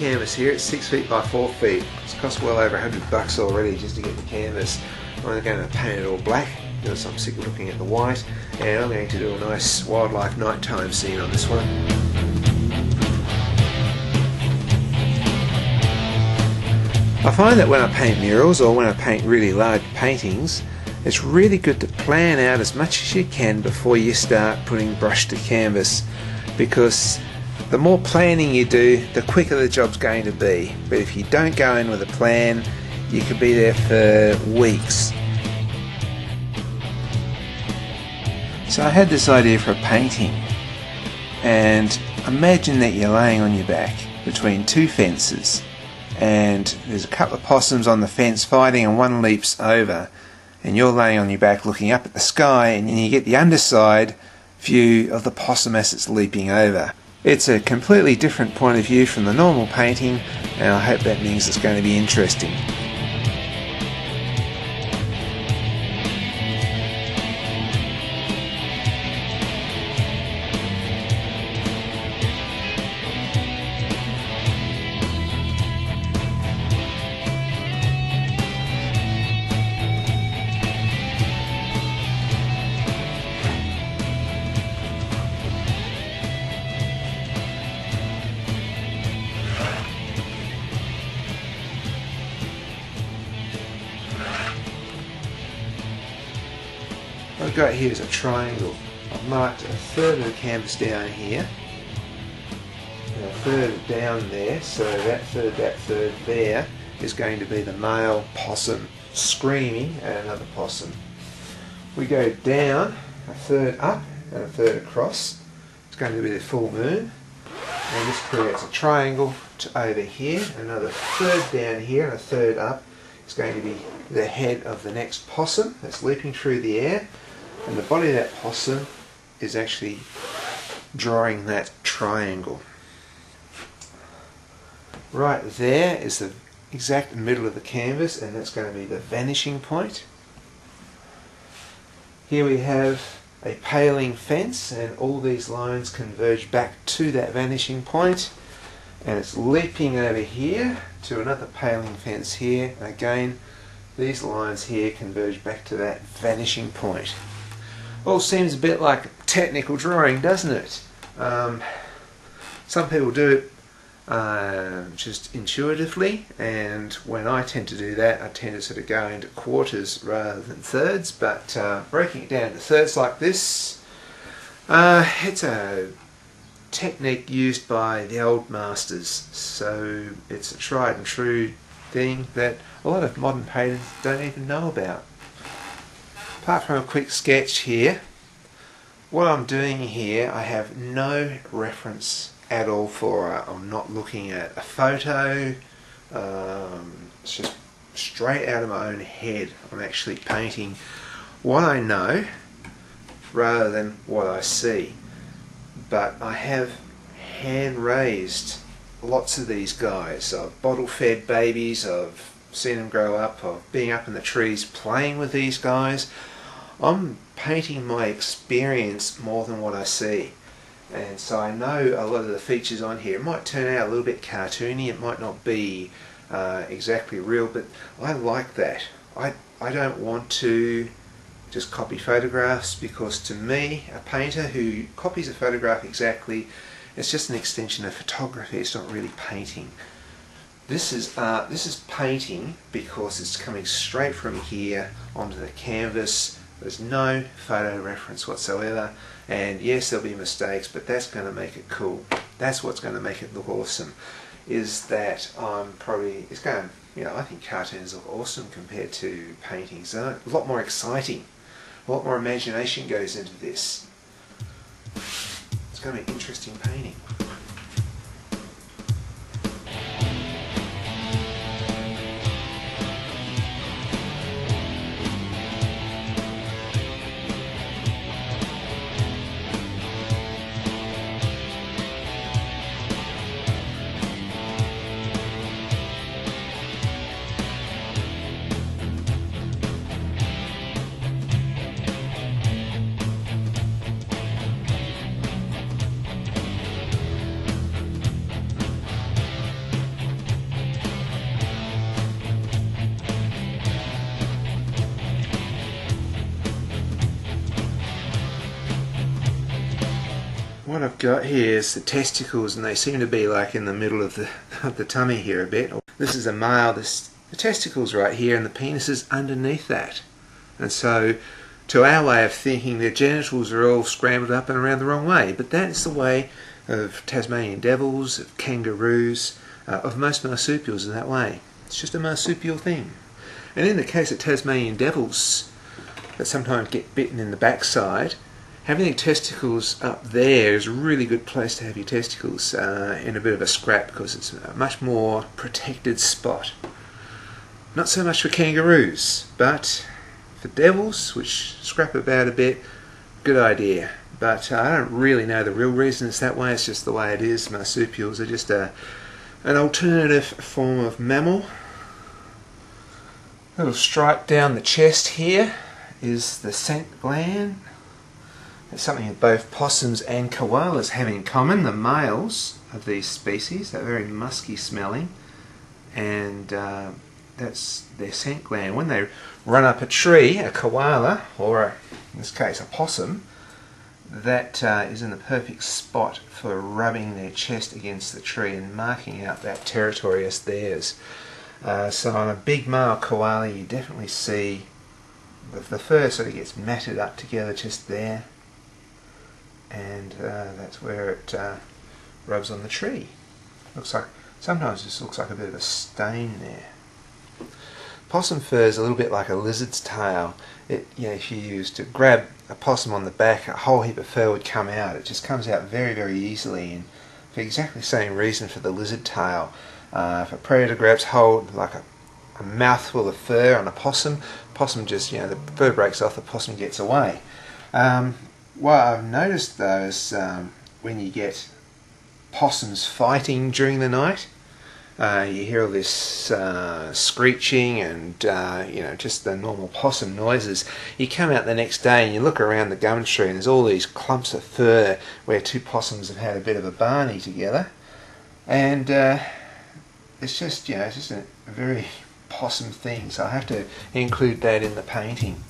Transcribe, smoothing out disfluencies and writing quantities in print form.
canvas here. It's 6 feet by 4 feet. It's cost well over $100 already just to get the canvas. I'm going to paint it all black because I'm sick of looking at the white, and I'm going to do a nice wildlife nighttime scene on this one. I find that when I paint murals or when I paint really large paintings, it's really good to plan out as much as you can before you start putting brush to canvas, because the more planning you do, the quicker the job's going to be. But if you don't go in with a plan, you could be there for weeks. So I had this idea for a painting, and imagine that you're laying on your back between two fences, and there's a couple of possums on the fence fighting, and one leaps over, and you're laying on your back looking up at the sky, and you get the underside view of the possum as it's leaping over. It's a completely different point of view from the normal painting, and I hope that means it's going to be interesting. What I've got here is a triangle. I've marked a third of the canvas down here, and a third down there, so that third there is going to be the male possum screaming at another possum. We go down a third up and a third across. It's going to be the full moon, and this creates a triangle to over here. Another third down here and a third up is going to be the head of the next possum that's leaping through the air. And the body of that possum is actually drawing that triangle. Right there is the exact middle of the canvas, and that's going to be the vanishing point. Here we have a paling fence, and all these lines converge back to that vanishing point, and it's leaping over here to another paling fence here, and again these lines here converge back to that vanishing point. All seems a bit like technical drawing, doesn't it? Some people do it just intuitively, and when I tend to do that, I tend to sort of go into quarters rather than thirds, but breaking it down to thirds like this, it's a technique used by the old masters, so it's a tried and true thing that a lot of modern painters don't even know about. Apart from a quick sketch here, what I'm doing here, I have no reference at all for it. I'm not looking at a photo, it's just straight out of my own head. I'm actually painting what I know rather than what I see. But I have hand raised lots of these guys. I've bottle fed babies, I've seen them grow up, I've been up in the trees playing with these guys. I'm painting my experience more than what I see, and so I know a lot of the features on here. It might turn out a little bit cartoony, it might not be exactly real, but I like that. I don't want to just copy photographs, because to me, a painter who copies a photograph exactly, it's just an extension of photography, it's not really painting. This is art, this is painting, because it's coming straight from here onto the canvas. There's no photo reference whatsoever, and yes, there'll be mistakes, but that's going to make it cool. That's what's going to make it look awesome, is that it's going, I think cartoons look awesome compared to paintings. They're a lot more exciting, a lot more imagination goes into this. It's going to be interesting painting. what I've got here is the testicles, and they seem to be like in the middle of the tummy here a bit. This is a male, the testicles right here, and the penis is underneath that. And so, to our way of thinking, their genitals are all scrambled up and around the wrong way. But that's the way of Tasmanian devils, of kangaroos, of most marsupials in that way. It's just a marsupial thing. And in the case of Tasmanian devils that sometimes get bitten in the backside, having the testicles up there is a really good place to have your testicles in a bit of a scrap, because it's a much more protected spot. Not so much for kangaroos, but for devils, which scrap about a bit, good idea. But I don't really know the real reason it's that way. It's just the way it is. Marsupials are just an alternative form of mammal. Little stripe down the chest here is the scent gland. It's something that both possums and koalas have in common. The males of these species are very musky smelling, and that's their scent gland. When they run up a tree, a koala, or in this case a possum, that is in the perfect spot for rubbing their chest against the tree and marking out that territory as theirs. So on a big male koala, you definitely see the fur sort of gets matted up together just there, and that's where it rubs on the tree. Looks like, sometimes this looks like a bit of a stain there. Possum fur is a little bit like a lizard's tail. If you used to grab a possum on the back, a whole heap of fur would come out. It just comes out very, very easily, and for exactly the same reason for the lizard tail. If a predator grabs hold like a mouthful of fur on a possum just, the fur breaks off, the possum gets away. What I've noticed though is when you get possums fighting during the night, you hear all this screeching and just the normal possum noises. You come out the next day and you look around the gum tree and there's all these clumps of fur where two possums have had a bit of a barney together, and it's just a very possum thing. So I have to include that in the painting.